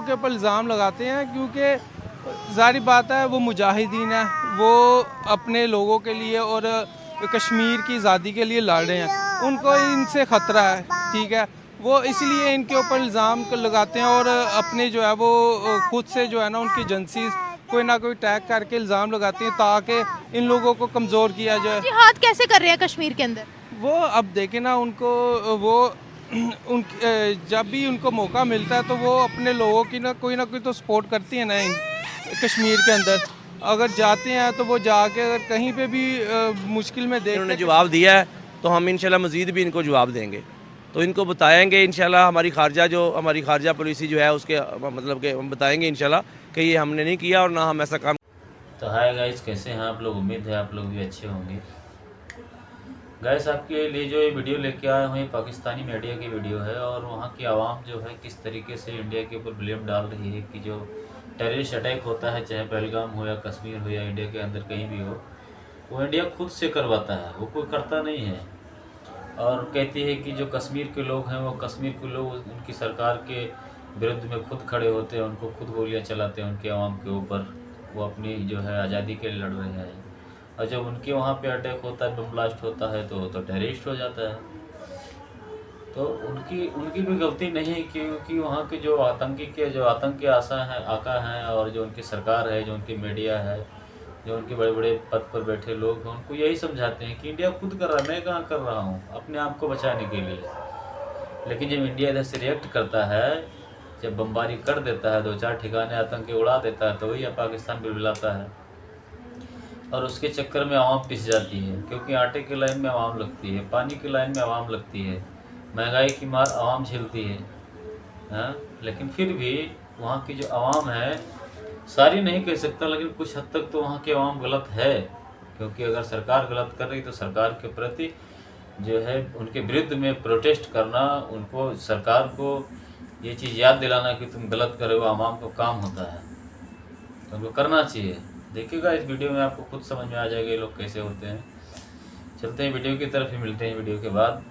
के ऊपर इल्ज़ाम लगाते हैं क्योंकि ज़ाहिर बात है वो मुजाहिदीन है, वो अपने लोगों के लिए और कश्मीर की आज़ादी के लिए लड़ रहे हैं। उनको इनसे ख़तरा है, ठीक है, वो इसलिए इनके ऊपर इल्ज़ाम लगाते हैं और अपने जो है वो खुद से जो है ना उनकी एजेंसीज कोई ना कोई टैग करके इल्ज़ाम लगाते हैं ताकि इन लोगों को कमज़ोर किया जाए। जिहाद कैसे कर रहे हैं कश्मीर के अंदर? वो अब देखें ना उनको वो जब भी उनको मौका मिलता है तो वो अपने लोगों की ना कोई तो सपोर्ट करती है ना कश्मीर के अंदर। अगर जाते हैं तो वो जाके अगर कहीं पे भी मुश्किल में देख उन्होंने जवाब दिया है तो हम इंशाल्लाह मज़ीद भी इनको जवाब देंगे, तो इनको बताएंगे इंशाल्लाह। हमारी खारजा पॉलिसी जो है उसके मतलब के हम बताएंगे इंशाल्लाह कि ये हमने नहीं किया और ना हम ऐसा काम। तो हाय गाइस, कैसे हैं आप लोग? उम्मीद है आप लोग भी अच्छे होंगे। गाइस, आपके लिए जो ये वीडियो लेके आए हुए पाकिस्तानी मीडिया की वीडियो है और वहाँ की आवाम जो है किस तरीके से इंडिया के ऊपर ब्लेम डाल रही है कि जो टेररिस्ट अटैक होता है, चाहे पहलगाम हो या कश्मीर हो या इंडिया के अंदर कहीं भी हो, वो इंडिया खुद से करवाता है, वो कोई करता नहीं है। और कहती है कि जो कश्मीर के लोग हैं वो कश्मीर के लोग उनकी सरकार के विरुद्ध में खुद खड़े होते हैं, उनको खुद गोलियां चलाते हैं उनके आवाम के ऊपर, वो अपनी जो है आज़ादी के लिए लड़ रहे हैं। और जब उनके वहाँ पे अटैक होता है, बम ब्लास्ट होता है तो टेररिस्ट हो जाता है। तो उनकी भी गलती नहीं, क्योंकि वहाँ के जो आतंक के आका हैं और जो उनकी सरकार है, जो उनकी मीडिया है, जो उनके बड़े बड़े पद पर बैठे लोग हैं, उनको यही समझाते हैं कि इंडिया खुद कर रहा है, मैं कहाँ कर रहा हूँ अपने आप को बचाने के लिए। लेकिन जब इंडिया इधर से रिएक्ट करता है, जब बमबारी कर देता है, 2-4 ठिकाने आतंक के उड़ा देता है, तो वही पाकिस्तान बिलबिलाता है और उसके चक्कर में आवाम पिस जाती है। क्योंकि आटे की लाइन में आवाम लगती है, पानी की लाइन में आवाम लगती है, महंगाई की मार आवाम झेलती है, हाँ। लेकिन फिर भी वहाँ की जो आवाम है, सारी नहीं कह सकता, लेकिन कुछ हद तक तो वहाँ की आवाम गलत है। क्योंकि अगर सरकार गलत कर रही तो सरकार के प्रति जो है उनके विरुद्ध में प्रोटेस्ट करना, उनको सरकार को ये चीज़ याद दिलाना कि तुम गलत कर रहे हो, आवाम को काम होता है, तो उनको करना चाहिए। देखिएगा इस वीडियो में, आपको खुद समझ में आ जाएगा ये लोग कैसे होते हैं। चलते हैं वीडियो की तरफ ही, मिलते हैं वीडियो के बाद।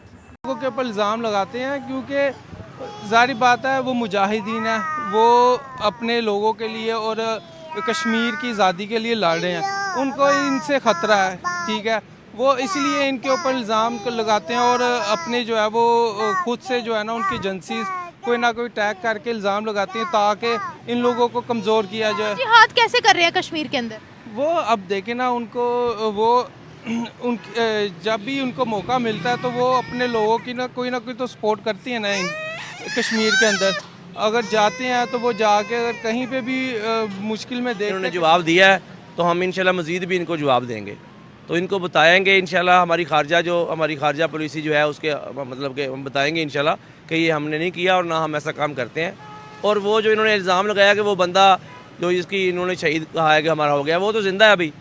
लोगों के ऊपर इल्ज़ाम लगाते हैं क्योंकि ज़ाहिर बात है वो मुजाहिदीन है, वो अपने लोगों के लिए और कश्मीर की आज़ादी के लिए लड़ रहे हैं। उनको इनसे ख़तरा है, ठीक है, वो इसलिए इनके ऊपर इल्ज़ाम लगाते हैं और अपने जो है वो खुद से जो है ना उनकी एजेंसीज कोई ना कोई टैग करके इल्ज़ाम लगाते हैं ताकि इन लोगों को कमज़ोर किया जाए। जिहाद कैसे कर रहे हैं कश्मीर के अंदर? वो अब देखें ना उनको वो जब भी उनको मौका मिलता है तो वो अपने लोगों की ना कोई तो सपोर्ट करती है ना कश्मीर के अंदर। अगर जाते हैं तो वो जाके अगर कहीं पे भी मुश्किल में देख। उन्होंने जवाब दिया है तो हम इंशाल्लाह मज़ीद भी इनको जवाब देंगे, तो इनको बताएंगे इंशाल्लाह। हमारी खारजा पॉलिसी जो है उसके मतलब के हम बताएंगे इंशाल्लाह कि ये हमने नहीं किया और ना हम ऐसा काम करते हैं। और वो जो इन्होंने इल्ज़ाम लगाया कि वो बंदा जो इसकी इन्होंने शहीद कहा है कि हमारा हो गया, वो तो ज़िंदा है अभी।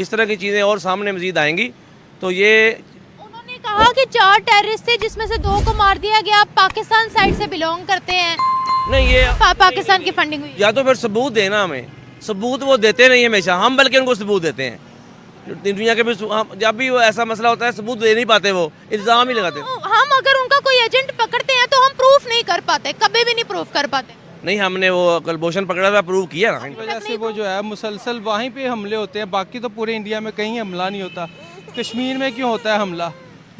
इस तरह की चीज़ें और सामने मज़ीद आएंगी। तो ये उन्होंने कहा कि 4 टेररिस्ट थे जिसमें से 2 को मार दिया गया, आप पाकिस्तान साइड से बिलोंग करते हैं। नहीं, ये पाकिस्तान की फंडिंग हुई। या तो फिर सबूत देना, हमें सबूत वो देते नहीं हमेशा, हम बल्कि उनको सबूत देते हैं। दुनिया के भी जब भी वो ऐसा मसला होता है सबूत दे नहीं पाते, वो इल्ज़ाम ही लगाते हैं। हम अगर उनका कोई एजेंट पकड़ते हैं तो हम प्रूफ नहीं कर पाते, कभी भी नहीं प्रूफ कर पाते। नहीं, हमने वो कलभूषण पकड़ा था, प्रूव किया ना। इस वजह से वो जो है मुसलसल वहीं पे हमले होते हैं, बाकी तो पूरे इंडिया में कहीं हमला नहीं होता। कश्मीर में क्यों होता है हमला,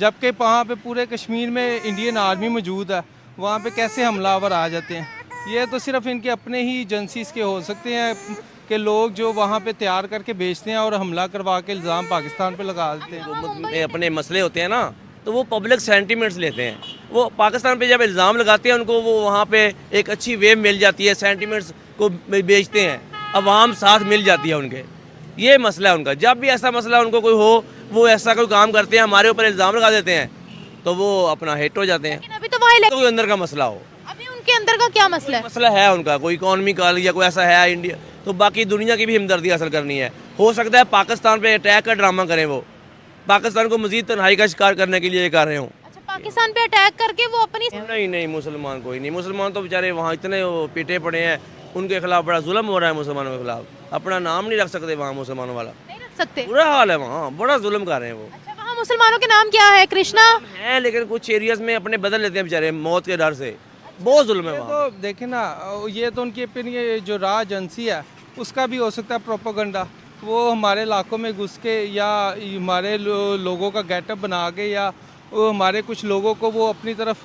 जबकि वहाँ पे पूरे कश्मीर में इंडियन आर्मी मौजूद है, वहाँ पे कैसे हमलावर आ जाते हैं? ये तो सिर्फ इनके अपने ही एजेंसीज के हो सकते हैं कि लोग जो वहाँ पे तैयार करके बेचते हैं और हमला करवा के इल्ज़ाम पाकिस्तान पे लगा देते हैं। अपने मसले होते हैं ना, तो वो पब्लिक सेंटीमेंट्स लेते हैं। वो पाकिस्तान पे जब इल्ज़ाम लगाते हैं उनको वो वहाँ पे एक अच्छी वेव मिल जाती है, सेंटीमेंट्स को बेचते हैं, अवाम साथ मिल जाती है उनके। ये मसला है उनका। जब भी ऐसा मसला उनको कोई हो, वो ऐसा कोई काम करते हैं, हमारे ऊपर इल्ज़ाम लगा देते हैं, तो वो अपना हिट हो जाते हैं। अभी तो वहाँ कोई अंदर का मसला हो, अभी उनके अंदर का क्या मसला है? मसला है उनका कोई इकोनॉमिकल या कोई ऐसा है इंडिया, तो बाकी दुनिया की भी हमदर्दी हासिल करनी है। हो सकता है पाकिस्तान पे अटैक का ड्रामा करें, वो पाकिस्तान को मजीद तन्हाई का शिकार करने के लिए कर रहे हो। अच्छा, पाकिस्तान पे अटैक करके वो अपनी नहीं, मुसलमान कोई नहीं। मुसलमान तो बेचारे वहाँ इतने पिटे पड़े हैं, उनके खिलाफ बड़ा जुल्म हो रहा है। मुसलमानों के खिलाफ अपना नाम नहीं रख सकते वहाँ, मुसलमानों वाला नहीं रख सकते, बुरा हाल है वहाँ, बड़ा जुल्म कर रहे हैं वो। अच्छा, वहाँ मुसलमानों के नाम क्या है? कृष्णा है, लेकिन कुछ एरियाज में अपने बदल लेते हैं बेचारे मौत के डर से। बहुत जुल्म है ये वहाँ तो देखे ना, ये तो उनकी अपनी ये जो राह एजेंसी है उसका भी हो सकता है प्रोपोगंडा। वो हमारे इलाकों में घुस के या हमारे लोगों का गेटअप बना के या वो हमारे कुछ लोगों को वो अपनी तरफ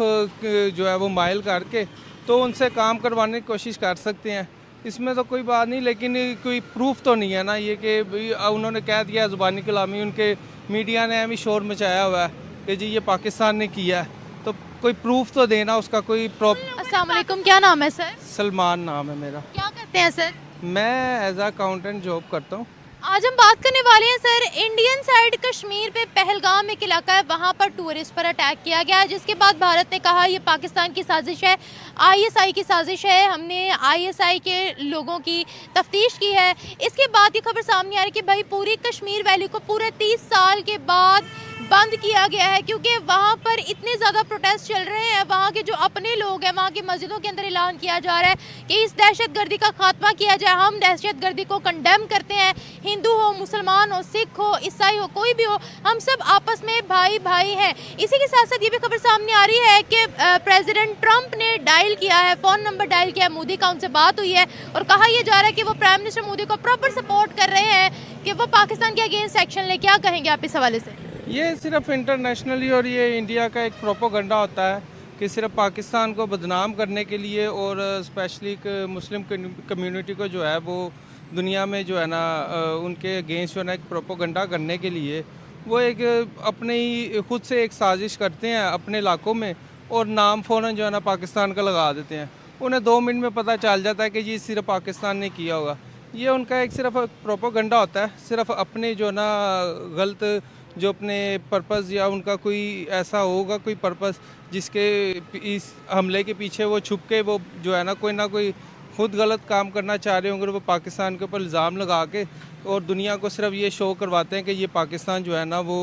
जो है वो माइल करके तो उनसे काम करवाने की कोशिश कर सकते हैं। इसमें तो कोई बात नहीं, लेकिन कोई प्रूफ तो नहीं है ना ये कि भाई उन्होंने कह दिया ज़ुबानी कलामी, उनके मीडिया ने अभी शोर मचाया हुआ है कि जी ये पाकिस्तान ने किया है, तो कोई प्रूफ तो देना उसका कोई अस्सलाम वालेकुम, क्या नाम है सर? सलमान नाम है मेरा। क्या करते हैं सर? मैं एज अकाउंटेंट जॉब करता हूँ। आज हम बात करने वाले हैं सर, इंडियन साइड कश्मीर पे पहलगाम एक इलाका है, वहाँ पर टूरिस्ट पर अटैक किया गया, जिसके बाद भारत ने कहा ये पाकिस्तान की साजिश है, आईएसआई की साजिश है। हमने आईएसआई के लोगों की तफ्तीश की है। इसके बाद ये खबर सामने आ रही है कि भाई पूरी कश्मीर वैली को पूरे 30 साल के बाद बंद किया गया है, क्योंकि वहाँ पर इतने ज़्यादा प्रोटेस्ट चल रहे हैं। वहाँ के जो अपने लोग हैं, वहाँ की मस्जिदों के अंदर ऐलान किया जा रहा है कि इस दहशतगर्दी का खात्मा किया जाए। हम दहशतगर्दी को कंडेम करते हैं, हिंदू हो, मुसलमान हो, सिख हो, ईसाई हो, कोई भी हो, हम सब आपस में भाई भाई हैं। इसी के साथ साथ ये भी खबर सामने आ रही है कि प्रेसिडेंट ट्रंप ने डायल किया है, फ़ोन नंबर डायल किया है मोदी का, उनसे बात हुई है और कहा यह जा रहा है कि वो प्राइम मिनिस्टर मोदी को प्रॉपर सपोर्ट कर रहे हैं कि वो पाकिस्तान के अगेंस्ट एक्शन ले। क्या कहेंगे आप इस हवाले से? ये सिर्फ इंटरनेशनली और ये इंडिया का एक प्रोपोगंडा होता है कि सिर्फ पाकिस्तान को बदनाम करने के लिए और स्पेशली मुस्लिम कम्युनिटी को जो है वो दुनिया में जो है ना उनके अगेंस्ट जो है ना एक प्रोपोगंडा करने के लिए वो एक अपने ही खुद से एक साजिश करते हैं अपने इलाकों में और नाम फ़ौरन जो है ना पाकिस्तान का लगा देते हैं। उन्हें 2 मिनट में पता चल जाता है कि ये सिर्फ पाकिस्तान ने किया होगा। ये उनका एक सिर्फ प्रोपोगंडा होता है, सिर्फ अपने जो ना गलत जो अपने पर्पज़ या उनका कोई ऐसा होगा कोई पर्पज़ जिसके इस हमले के पीछे वो छुप के वो जो है ना कोई खुद गलत काम करना चाह रहे होंगे, वो पाकिस्तान के ऊपर इल्ज़ाम लगा के और दुनिया को सिर्फ ये शो करवाते हैं कि ये पाकिस्तान जो है ना वो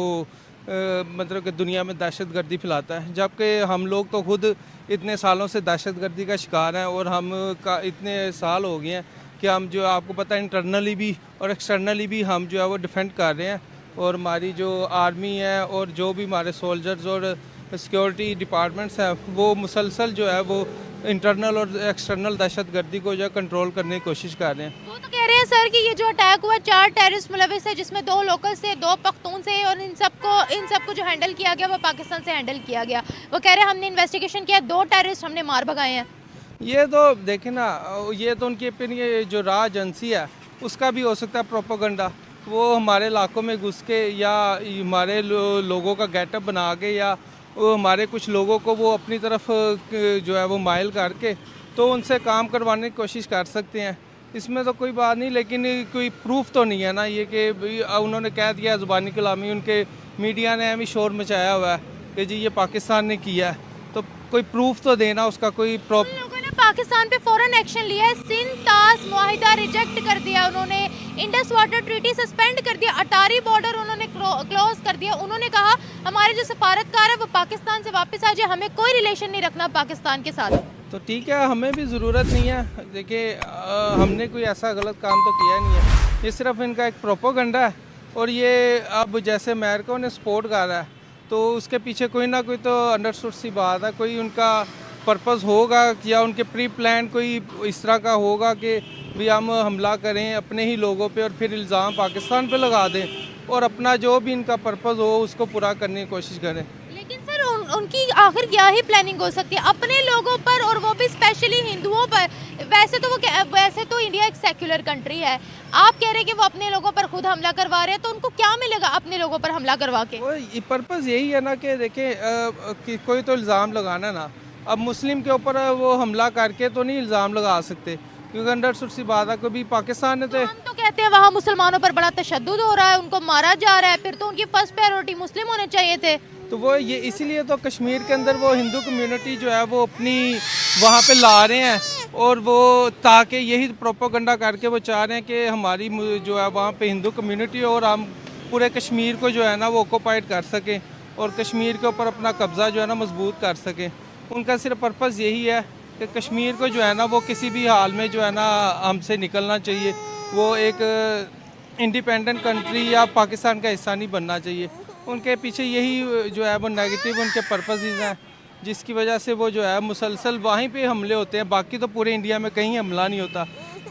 मतलब कि दुनिया में दहशतगर्दी फैलाता है, जबकि हम लोग तो खुद इतने सालों से दहशतगर्दी का शिकार हैं और हम का इतने साल हो गए हैं कि हम जो आपको पता है इंटरनली भी और एक्सटर्नली भी हम जो है वो डिफेंड कर रहे हैं और हमारी जो आर्मी है और जो भी हमारे सोल्जर्स और सिक्योरिटी डिपार्टमेंट्स हैं वो मुसलसल जो है वो इंटरनल और एक्सटर्नल दहशतगर्दी को जो कंट्रोल करने की कोशिश कर रहे हैं। वो तो कह रहे हैं सर कि ये जो अटैक हुआ 4 टेररिस्ट मुलविस है, जिसमें 2 लोकल से, 2 पख्तून से और इन सबको जो हैंडल किया गया वो पाकिस्तान से हैंडल किया गया। वो कह रहे हैं हमने इन्वेस्टिगेशन किया, 2 टेररिस्ट हमने मार भगाए हैं। ये तो देखे ना, ये तो उनकी अपनी ये जो राह एजेंसी है उसका भी हो सकता है प्रोपोगंडा। वो हमारे इलाकों में घुस के या हमारे लोगों का गेटअप बना के या वो हमारे कुछ लोगों को वो अपनी तरफ जो है वो माइल करके तो उनसे काम करवाने की कोशिश कर सकते हैं। इसमें तो कोई बात नहीं, लेकिन कोई प्रूफ तो नहीं है ना ये कि उन्होंने कह दिया ज़ुबानी कलामी, उनके मीडिया ने अभी शोर मचाया हुआ है कि जी ये पाकिस्तान ने किया है, तो कोई प्रूफ तो देना उसका कोई पाकिस्तान पे फौरन एक्शन लिया है। सिंध तास मुआहिदा रिजेक्ट कर दिया उन्होंने, इंडस वाटर ट्रीटी सस्पेंड कर दिया, अटारी बॉर्डर उन्होंने क्लोज कर दिया। उन्होंने कहा हमारे जो सफारतकार है वो पाकिस्तान से वापस आ जाए, हमें कोई रिलेशन नहीं रखना पाकिस्तान के साथ। तो ठीक है, हमें भी ज़रूरत नहीं है। देखिए हमने कोई ऐसा गलत काम तो किया नहीं है, ये सिर्फ इनका एक प्रोपोगंडा है और ये अब जैसे अमेरिका ने सपोर्ट कर रहा है तो उसके पीछे कोई ना कोई तो अंडरस्टूड सी बात है, कोई उनका पर्पस होगा या उनके प्री प्लान कोई इस तरह का होगा कि भी हम हमला करें अपने ही लोगों पे और फिर इल्ज़ाम पाकिस्तान पे लगा दें और अपना जो भी इनका पर्पस हो उसको पूरा करने की कोशिश करें। लेकिन सर उनकी आखिर क्या ही प्लानिंग हो सकती है अपने लोगों पर और वो भी स्पेशली हिंदुओं पर? वैसे तो इंडिया एक सेक्युलर कंट्री है, आप कह रहे हैं कि वो अपने लोगों पर खुद हमला करवा रहे हैं, तो उनको क्या मिलेगा अपने लोगों पर हमला करवा के? पर्पस यही है ना कि देखें कोई तो इल्ज़ाम लगाना ना, अब मुस्लिम के ऊपर वो हमला करके तो नहीं इल्ज़ाम लगा सकते क्योंकि अंडरस्टूड सी बात है कभी पाकिस्तान ने तो हम तो कहते हैं वहाँ मुसलमानों पर बड़ा तशद्दुद हो रहा है, उनको मारा जा रहा है, फिर तो उनकी फर्स्ट प्रायोरिटी मुस्लिम होने चाहिए थे। तो वो ये इसीलिए तो कश्मीर के अंदर वो हिंदू कम्युनिटी जो है वो अपनी वहाँ पे ला रहे हैं और वो ताकि यही प्रोपोगंडा करके वो चाह रहे हैं कि हमारी जो है वहाँ पे हिंदू कम्युनिटी और हम पूरे कश्मीर को जो है ना वो ऑक्यूपाइड कर सकें और कश्मीर के ऊपर अपना कब्ज़ा जो है ना मजबूत कर सकें। उनका सिर्फ पर्पस यही है कि कश्मीर को जो है ना वो किसी भी हाल में जो है ना हमसे निकलना चाहिए, वो एक इंडिपेंडेंट कंट्री या पाकिस्तान का हिस्सा नहीं बनना चाहिए। उनके पीछे यही जो है वो नेगेटिव उनके पर्पसेस हैं जिसकी वजह से वो जो है मुसलसल वहीं पे हमले होते हैं। बाकी तो पूरे इंडिया में कहीं हमला नहीं होता,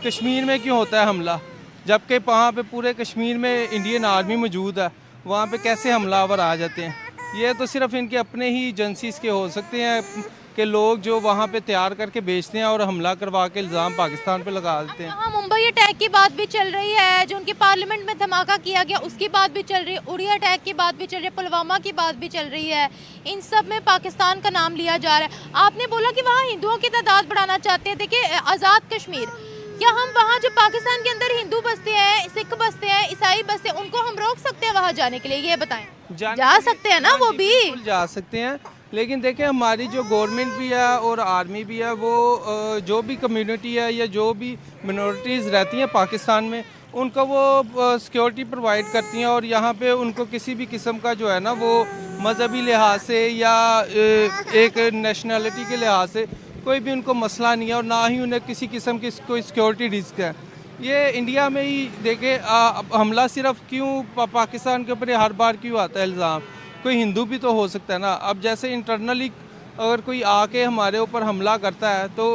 कश्मीर में क्यों होता है हमला? जबकि वहाँ पे पूरे कश्मीर में इंडियन आर्मी मौजूद है, वहाँ पे कैसे हमलावर आ जाते हैं? ये तो सिर्फ इनके अपने ही एजेंसीज के हो सकते हैं कि लोग जो वहाँ पे तैयार करके बेचते हैं और हमला करवा के इल्ज़ाम पाकिस्तान पे लगा देते हैं। हाँ, मुंबई अटैक की बात भी चल रही है, जो उनके पार्लियामेंट में धमाका किया गया उसकी बात भी चल रही है, उड़ी अटैक की बात भी चल रही है, पुलवामा की बात भी चल रही है। इन सब में पाकिस्तान का नाम लिया जा रहा है। आपने बोला कि वहाँ हिंदुओं की तादाद बढ़ाना चाहते हैं। देखिए, आज़ाद कश्मीर, क्या हम वहाँ जो पाकिस्तान के अंदर हिंदू बसते हैं, सिख बसते हैं, ईसाई बसते हैं, उनको हम रोक सकते हैं वहाँ जाने के लिए? ये बताएं। जा सकते हैं ना वो भी? बिल्कुल जा सकते हैं, लेकिन देखिए हमारी जो गवर्नमेंट भी है और आर्मी भी है, वो जो भी कम्युनिटी है या जो भी मिनॉरिटीज़ रहती हैं पाकिस्तान में, उनको वो सिक्योरिटी प्रोवाइड करती हैं। और यहाँ पे उनको किसी भी किस्म का जो है ना वो मजहबी लिहाज से या एक नेशनलिटी के लिहाज से कोई भी उनको मसला नहीं है, और ना ही उन्हें किसी किस्म की कोई सिक्योरिटी रिस्क है। ये इंडिया में ही देखे हमला सिर्फ क्यों पाकिस्तान के ऊपर हर बार क्यों आता है इल्ज़ाम? कोई हिंदू भी तो हो सकता है ना। अब जैसे इंटरनली अगर कोई आके हमारे ऊपर हमला करता है तो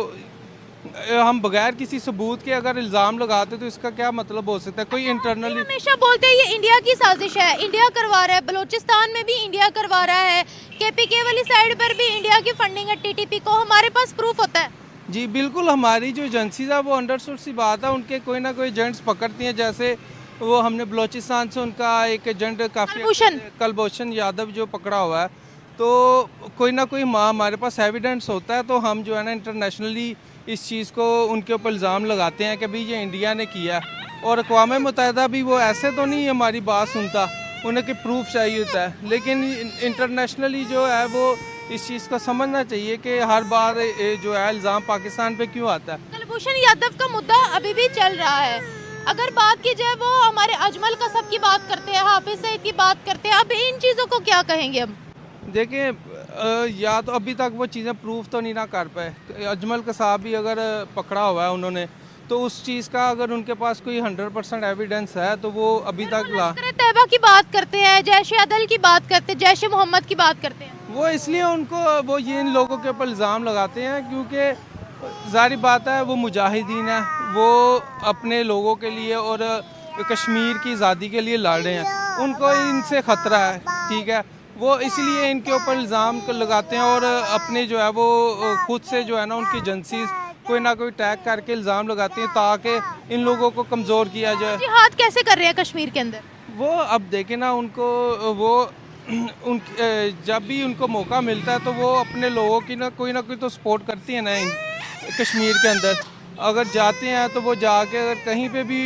हम बगैर किसी सबूत के अगर इल्ज़ाम लगाते तो इसका क्या मतलब हो सकता है? कोई इंटरनली हमेशा बोलते हैं ये इंडिया की साजिश है, इंडिया करवा रहा है, बलूचिस्तान में भी इंडिया करवा रहा है, केपीके वाली साइड पर भी इंडिया की फंडिंग है टीटीपी को। हमारे पास प्रूफ होता है। जी बिल्कुल, हमारी जो एजेंसीज है वो अंडरस्टूड सी बात है, उनके कोई ना कोई एजेंट्स पकड़ती हैं। जैसे वो हमने बलूचिस्तान से उनका एक एजेंट काफ़ी कुलभूषण यादव जो पकड़ा हुआ है, तो कोई ना कोई हमारे पास एविडेंस होता है, तो हम जो है ना इंटरनेशनली इस चीज़ को उनके ऊपर इल्ज़ाम लगाते हैं कि भाई ये इंडिया ने किया है। और अक़वाम मुत्तहिदा भी वो ऐसे तो नहीं हमारी बात सुनता, उन्हें कि प्रूफ चाहिए होता है। लेकिन इंटरनेशनली जो है वो इस चीज़ को समझना चाहिए कि हर बार जो है इल्ज़ाम पाकिस्तान पे क्यों आता है। कुलभूषण यादव का मुद्दा अभी भी चल रहा है। अगर बात की जाए, वो हमारे अजमल कसब की बात करते हैं, हाफिज सईद की बात करते हैं, अब इन चीज़ों को क्या कहेंगे हम? देखिए, या तो अभी तक वो चीज़ें प्रूफ तो नहीं ना कर पाए। अजमल कसाब भी अगर पकड़ा हुआ है उन्होंने, तो उस चीज़ का अगर उनके पास कोई 100% एविडेंस है तो वो अभी तक तैयबा की बात करते हैं, जैश अदल की बात करते हैं, जैश मोहम्मद की बात करते हैं। वो इसलिए उनको वो ये इन लोगों के ऊपर इल्ज़ाम लगाते हैं क्योंकि जारी बात है वो मुजाहिदीन है, वो अपने लोगों के लिए और कश्मीर की आज़ादी के लिए लड़ रहे हैं। उनको इनसे ख़तरा है, ठीक है, वो इसलिए इनके ऊपर इल्ज़ाम लगाते हैं और अपने जो है वो खुद से जो है ना उनकी एजेंसीज कोई ना कोई टैग करके इल्ज़ाम लगाती हैं ताकि इन लोगों को कमज़ोर किया जाए। जिहाद कैसे कर रहे हैं कश्मीर के अंदर? वो अब देखें ना, उनको वो जब भी उनको मौका मिलता है तो वो अपने लोगों की ना कोई तो सपोर्ट करती है ना कश्मीर के अंदर। अगर जाते हैं तो वो जाके अगर कहीं पे भी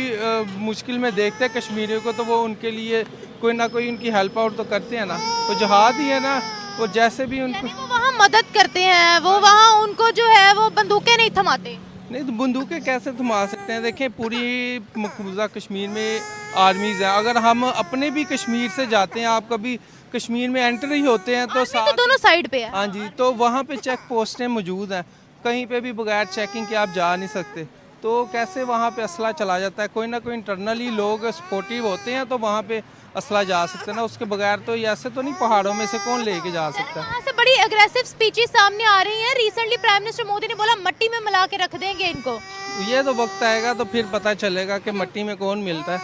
मुश्किल में देखते हैं कश्मीरियों को, तो वो उनके लिए कोई ना कोई उनकी हेल्प आउट तो करते हैं ना। तो जिहाद ही है ना, वो जैसे भी उनको वो वहाँ मदद करते हैं, वो वहाँ उनको जो है वो बंदूकें नहीं थमाते। नहीं तो बंदूकें कैसे थमा सकते हैं? देखें, पूरी मकबूजा कश्मीर में आर्मीज़ हैं। अगर हम अपने भी कश्मीर से जाते हैं, आप कभी कश्मीर में एंटर ही होते हैं तो दोनों साइड पे है। हाँ जी, तो वहाँ पे चेक पोस्टें मौजूद हैं, कहीं पे भी बगैर चेकिंग के आप जा नहीं सकते। तो कैसे वहाँ पे असला चला जाता है? कोई ना कोई इंटरनली लोग सपोर्टिव होते हैं तो वहाँ पे असला जा सकते हैं ना, उसके बगैर तो ऐसे तो नहीं पहाड़ों में से कौन लेके जा सकता है। वहाँ से बड़ी अग्रेसिव स्पीचेस सामने आ रही हैं। रिसेंटली प्राइम मिनिस्टर मोदी ने बोला मट्टी में मिला के रख देंगे इनको। ये तो वक्त आएगा तो फिर पता चलेगा कि मट्टी में कौन मिलता है।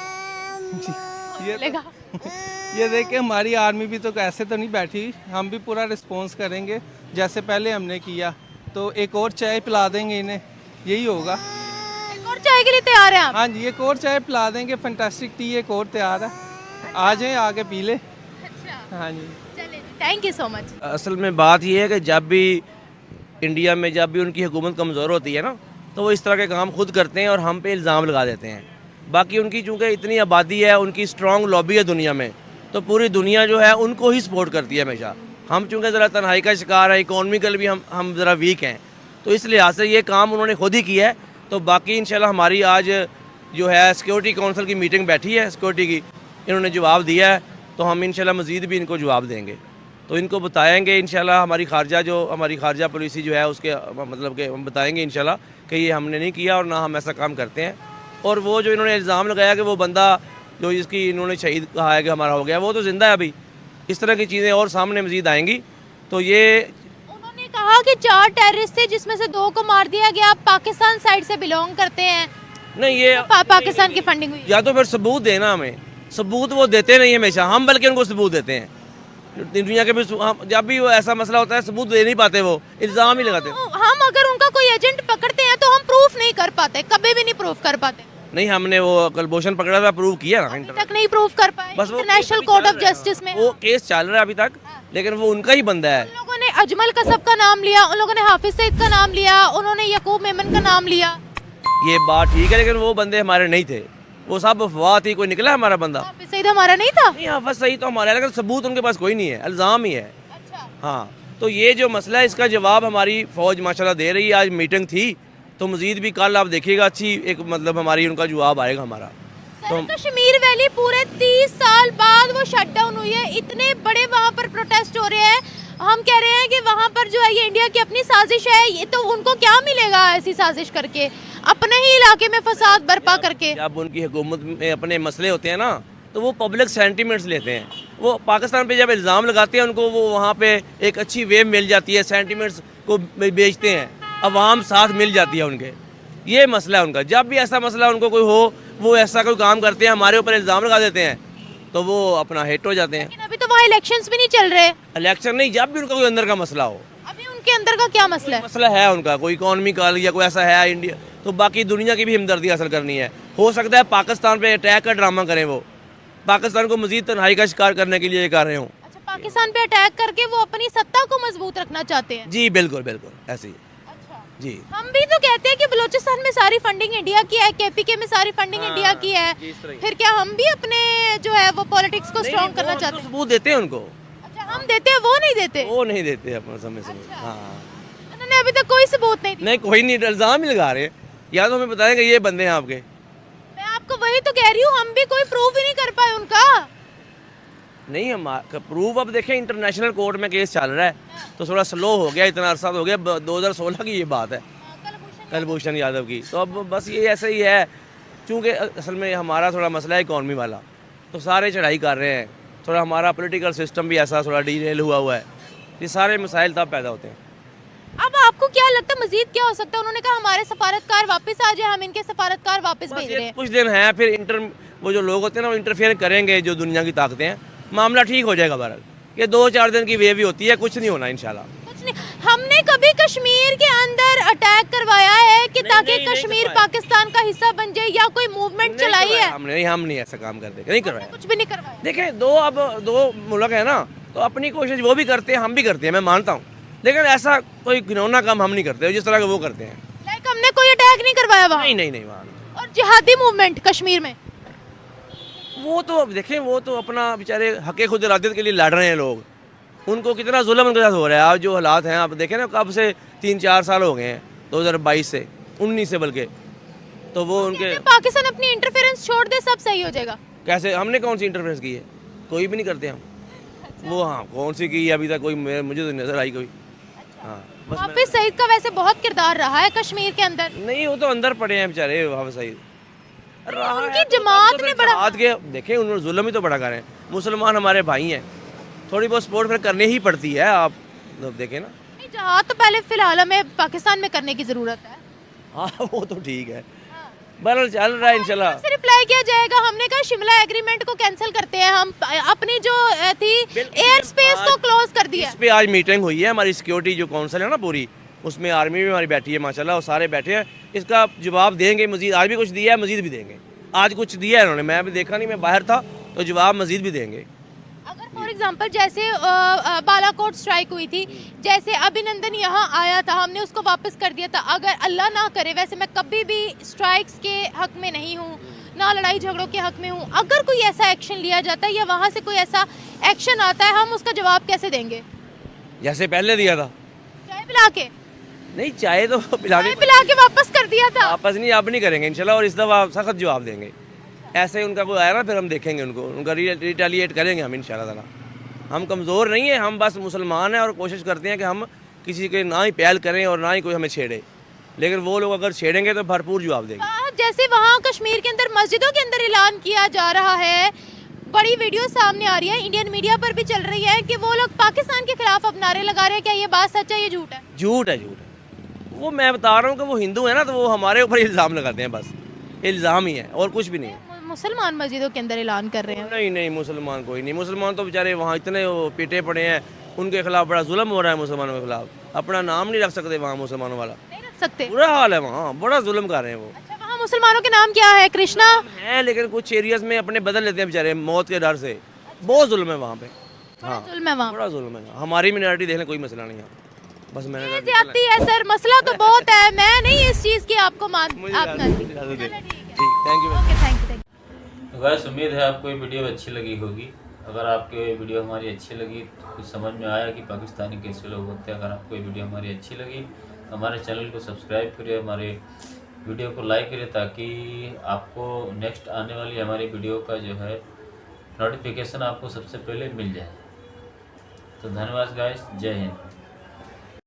जी, ये देखिए, हमारी आर्मी भी तो ऐसे तो नहीं बैठी, हम भी पूरा रिस्पॉन्स करेंगे जैसे पहले हमने किया। तो एक और चाय पिला देंगे इन्हें, यही होगा। एक और चाय के लिए तैयार हैं आप? हाँ जी, एक और चाय पिला देंगे, फैंटास्टिक टी एक और तैयार है, आ जाए आके पी ले। अच्छा, हाँ जी, चलिए, थैंक यू सो मच। असल में बात ये है कि जब भी इंडिया में जब भी उनकी हुकूमत कमज़ोर होती है ना, तो वो इस तरह के काम खुद करते हैं और हम पे इल्ज़ाम लगा देते हैं। बाकी उनकी चूँकि इतनी आबादी है, उनकी स्ट्रॉन्ग लॉबी है दुनिया में, तो पूरी दुनिया जो है उनको ही सपोर्ट करती है हमेशा। हम चूँकि ज़रा तन्हाई का शिकार हैं, इकोनॉमिकल भी हम ज़रा वीक हैं, तो इस लिहाज से ये काम उन्होंने खुद ही किया है। तो बाकी इंशाल्लाह हमारी आज जो है सिक्योरिटी काउंसिल की मीटिंग बैठी है सिक्योरिटी की, इन्होंने जवाब दिया है, तो हम इंशाल्लाह मज़ीद भी इनको जवाब देंगे। तो इनको बताएंगे इंशाल्लाह, हमारी खारजा पॉलिसी जो है उसके मतलब के हम बताएंगे इंशाल्लाह कि ये हमने नहीं किया और ना हम ऐसा काम करते हैं। और वो जो इन्होंने इल्ज़ाम लगाया कि वो बंदा जो इसकी इन्होंने शहीद कहा है कि हमारा हो गया, वो तो ज़िंदा है अभी। इस तरह की चीज़ें और सामने मज़ीद आएंगी। तो ये कि 4 टेररिस्ट थे जिसमें से 2 को मार दिया गया, पाकिस्तान साइड से बिलोंग करते हैं, नहीं ये पाकिस्तान की फंडिंग हुई। या तो फिर सबूत देना हमें, सबूत वो देते नहीं हमेशा, हम बल्कि उनको सबूत देते हैं। दुनिया के भी जब भी वो ऐसा मसला होता है सबूत दे नहीं पाते, वो इल्ज़ाम ही लगाते हैं। हम अगर उनका कोई एजेंट पकड़ते हैं तो हम प्रूफ नहीं कर पाते, कभी भी नहीं प्रूफ कर पाते। नहीं, हमने वो कुलभूषण पकड़ा था, प्रूव किया ना, अभी तक नहीं प्रूफ कर पाए। बस वो इंटरनेशनल कोर्ट ऑफ जस्टिस में वो केस चल रहा है अभी तक, लेकिन वो उनका ही बंदा है। उन लोगों ने अजमल कसब का नाम लिया, उन लोगों ने हाफिज सईद का नाम लिया, उन्होंने यकूब मेमन का नाम लिया। ये बात ठीक है, लेकिन वो बंदे हमारे नहीं थे, वो सब अफवाह थी, कोई निकला हमारा बंदा हाफिज सईद हमारा नहीं था। नहीं। हाँ बस सही तो हमारा है, लेकिन सबूत उनके पास कोई नहीं है, इल्ज़ाम ही है। अच्छा। हाँ, तो ये जो मसला है इसका जवाब हमारी फ़ौज माशाल्लाह दे रही है। आज मीटिंग थी तो मज़ीद भी कल आप देखिएगा अच्छी एक मतलब हमारी उनका जवाब आएगा हमारा। तो कश्मीर वैली पूरे 30 साल बाद वो शट डाउन हुई है, इतने बड़े वहाँ पर प्रोटेस्ट हो रहे हैं, हम कह रहे हैं कि वहाँ पर जो है ये इंडिया की अपनी साजिश है। ये तो उनको क्या मिलेगा ऐसी साजिश करके, अपने ही इलाके में फसाद बर्पा करके। जब उनकी हुकूमत में अपने मसले होते हैं ना तो वो पब्लिक सेंटीमेंट्स लेते हैं, वो पाकिस्तान पे जब इल्ज़ाम लगाते हैं उनको वो वहाँ पे एक अच्छी वेव मिल जाती है, सेंटीमेंट्स को बेचते हैं, अवाम साथ मिल जाती है उनके। ये मसला है उनका, जब भी ऐसा मसला उनको कोई हो वो ऐसा कोई काम करते हैं, हमारे ऊपर इल्ज़ाम लगा देते हैं तो वो अपना हिट हो जाते हैं। लेकिन अभी तो वहाँ इलेक्शंस भी नहीं चल रहे। इलेक्शन नहीं, जब भी उनका कोई अंदर का मसला हो। अभी उनके अंदर का क्या मसला है? मसला है उनका कोई इकॉनमी का या कोई ऐसा है इंडिया, तो बाकी दुनिया की भी हमदर्दी हासिल करनी है। हो सकता है पाकिस्तान पे अटैक का ड्रामा करें, वो पाकिस्तान को मजीद तन्हाई का शिकार करने के लिए कर रहे हो। अच्छा, पाकिस्तान पे अटैक करके वो अपनी सत्ता को मजबूत रखना चाहते हैं। जी बिल्कुल बिल्कुल ऐसे ही। अच्छा जी, हम भी तो कहते हैं कि बलूचिस्तान में सारी फंडिंग इंडिया की है, केपीके में सारी फंडिंग इंडिया की है, फिर क्या हम भी अपने जो है वो पॉलिटिक्स को स्ट्रॉन्ग करना चाहते हैं? सबूत देते हैं उनको। अच्छा, हम देते हैं, वो नहीं देते। वो नहीं देते अपना समय से। अच्छा। हाँ उन्होंने अभी तक कोई सबूत नहीं दिया। नहीं, कोई नहीं, इल्ज़ाम ही लगा रहे, या तो हमें बताएं कि ये बंदे हैं आपके। मैं आपको वही तो कह रही हूँ, हम भी कोई प्रूफ ही नहीं कर पाए उनका। नहीं, हम प्रूफ अब देखें, इंटरनेशनल कोर्ट में केस चल रहा है तो थोड़ा स्लो हो गया, इतना अरसा हो गया, 2016 की ये बात है, कुलभूषण यादव की। तो अब बस ये ऐसे ही है, चूँकि असल में हमारा थोड़ा मसला है इकॉनमी वाला, तो सारे चढ़ाई कर रहे हैं, थोड़ा हमारा पॉलिटिकल सिस्टम भी ऐसा थोड़ा डीरेल हुआ है, ये सारे मसाइल तब पैदा होते हैं। अब आपको क्या लगता है मजीद क्या हो सकता है? उन्होंने कहा हमारे सफारतकार वापस आ जाए, हम इनके सफारतकार वापस भेज रहे हैं। कुछ दिन है, फिर वो जो लोग होते हैं ना वो इंटरफेयर करेंगे, जो दुनिया की ताकतें हैं, मामला ठीक हो जाएगा। बहरहाल ये 2-4 दिन की वेव ही होती है, कुछ नहीं होना इंशाल्लाह। कुछ नहीं, हमने कभी कश्मीर के अंदर अटैक करवाया है कि ताकि कश्मीर पाकिस्तान का हिस्सा बन जाए या कोई मूवमेंट चलाई है? हम नहीं ऐसा काम करते, नहीं करवाया, कुछ भी नहीं करवाया। देखें दो मुल्क है ना, तो अपनी कोशिश वो भी करते हैं, हम भी करते हैं, मैं मानता हूँ, लेकिन ऐसा कोई घिनौना काम हम नहीं करते जिस तरह का वो करते हैं। लाइक हमने कोई अटैक नहीं करवाया वहाँ? नहीं वहाँ। और जिहादी मूवमेंट कश्मीर में वो तो अब देखें, वो तो अपना बेचारे हक़ खुद इरादत के लिए लड़ रहे हैं लोग, उनको कितना जुल्म उनके साथ हो रहा है। आज जो हालात हैं आप देखें ना, कब से 3-4 साल हो गए हैं, 2022 से 19 से बल्कि, तो वो उनके पाकिस्तान अपनी इंटरफेरेंस छोड़ दे सब सही हो जाएगा। कैसे? हमने कौन सी इंटरफेरेंस की है? कोई भी नहीं करते हम। वो हाँ, कौन सी की अभी तक कोई मुझे तो नजर आई कोई। हाँ बस हाफिज सईद का वैसे बहुत किरदार रहा है कश्मीर के अंदर। नहीं, वो तो अंदर पड़े हैं बेचारे हाफिज सईद। उनकी जमात ने बड़ा हाथ के देखें, उन्होंने जुल्म ही तो बड़ा कर रहे हैं। मुसलमान हमारे भाई हैं, थोड़ी बहुत सपोर्ट फिर करनी ही पड़ती है, आप देखें ना। जहाद तो पहले फिलहाल हमें पाकिस्तान में करने की जरूरत है। हाँ वो तो ठीक है, बहरहाल चल रहा है इंशाल्लाह। से रिप्लाई किया जाएगा। हमने कहा शिमला एग्रीमेंट को कैंसिल करते हैं, हम अपनी जो थी एयर स्पेस को क्लोज कर दिया। इस पे आज मीटिंग हुई है, हमारी सिक्योरिटी जो काउंसिल है ना पूरी, उसमें आर्मी भी हमारी बैठी है माशाल्लाह, और सारे बैठे हैं, इसका जवाब देंगे मजीद। आज भी कुछ दिया है, मजीद भी देंगे। आज कुछ दिया है इन्होंने, मैं अभी देखा नहीं, मैं बाहर था, तो जवाब मजीद भी देंगे। अगर फॉर एग्जांपल जैसे बालाकोट स्ट्राइक हुई थी, जैसे अभिनंदन यहाँ आया था, हमने उसको वापस कर दिया था। अगर अल्लाह ना करे, वैसे मैं कभी भी स्ट्राइक्स के हक में नहीं हूँ, ना लड़ाई झगड़ों के हक में हूँ, अगर कोई ऐसा एक्शन लिया जाता है या वहाँ से कोई ऐसा एक्शन आता है, हम उसका जवाब कैसे देंगे? जैसे पहले दिया था, चाय पिला के? नहीं, चाय तो पिलाने पिला के वापस कर दिया था। वापस नहीं, अब नहीं करेंगे इंशाल्लाह, और इस दफ़ा सख्त जवाब देंगे। ऐसे ही उनका कोई आया ना, फिर हम देखेंगे उनको, उनका रिटेलिएट करेंगे हम इंशाल्लाह ताला। हम कमज़ोर नहीं है, हम बस मुसलमान हैं और कोशिश करते हैं कि हम किसी के ना ही पहल करें और ना ही कोई हमें छेड़े, लेकिन वो लोग अगर छेड़ेंगे तो भरपूर जवाब देंगे। जैसे वहाँ कश्मीर के अंदर मस्जिदों के अंदर ऐलान किया जा रहा है बड़ी वीडियो सामने आ रही है, इंडियन मीडिया पर भी चल रही है कि वो लोग पाकिस्तान के खिलाफ अब नारे लगा रहे हैं। क्या ये बात सच है, ये झूठ है? झूठ है, झूठ है। वो मैं बता रहा हूँ कि वो हिंदू है ना, तो वो हमारे ऊपर इल्ज़ाम लगाते हैं, बस इल्ज़ाम ही है और कुछ भी नहीं है। मुसलमान मस्जिदों के अंदर ऐलान कर रहे हैं। नहीं नहीं, मुसलमान कोई नहीं, मुसलमान तो बेचारे वहाँ इतने वो पीटे पड़े हैं, उनके खिलाफ बड़ा जुल्म हो रहा है मुसलमानों के खिलाफ, अपना नाम नहीं रख सकते वहाँ मुसलमानों वाला, नहीं रख सकते। बुरा हाल है वहाँ, बड़ा जुल्म कर रहे हैं वो। अच्छा, वहाँ मुसलमानों के नाम क्या है? कृष्णा है, लेकिन कुछ एरियाज में अपने बदल लेते हैं बेचारे मौत के डर से, बहुत जुल्म है वहाँ पे। हाँ, जुल्म है वहाँ। बड़ा जुल्म है। हमारी मिनॉरिटी देख लें, कोई मसला नहीं है, बस मैंने ज्यादती है सर, मसला तो बहुत है, मैं नहीं इस चीज की आपको थैंक यू। Thank you. तो गाइस, उम्मीद है आपको ये वीडियो अच्छी लगी होगी। अगर आपको ये वीडियो हमारी अच्छी लगी तो कुछ समझ में आया कि पाकिस्तानी कैसे लोग होते हैं, अगर आपको ये वीडियो हमारी अच्छी लगी तो हमारे चैनल को सब्सक्राइब करिए, हमारे वीडियो को लाइक करिए, ताकि आपको नेक्स्ट आने वाली हमारी वीडियो का जो है नोटिफिकेशन आपको सबसे पहले मिल जाए। तो धन्यवाद गाइस, जय हिंद।